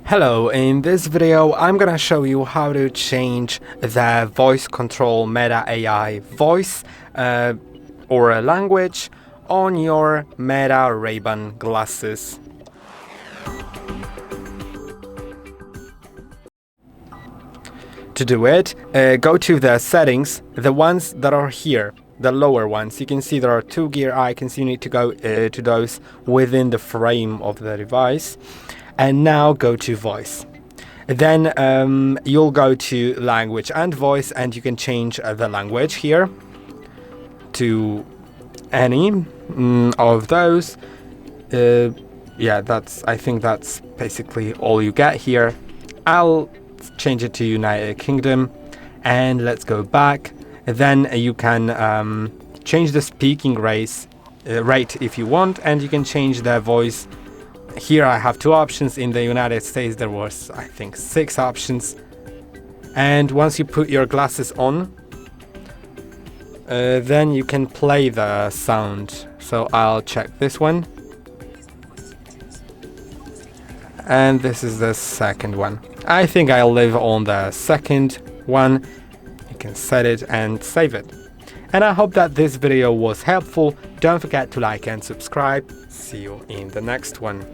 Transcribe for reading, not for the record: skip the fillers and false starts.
Hello, in this video I'm gonna show you how to change the voice control Meta AI voice or a language on your Meta Ray-Ban glasses. To do it, go to the settings, the ones that are here, the lower ones. You can see there are two gear icons. You need to go to those within the frame of the device. And now go to voice. Then you'll go to language and voice, and you can change the language here to any of those. Yeah, I think that's basically all you get here. I'll change it to United Kingdom, and let's go back. Then you can change the speaking rate if you want, and you can change the voice. Here I have two options. In the United States there was, I think, 6 options. And once you put your glasses on, then you can play the sound. So I'll check this one. And this is the second one. I think I'll live on the second one. You can set it and save it. And I hope that this video was helpful. Don't forget to like and subscribe. See you in the next one.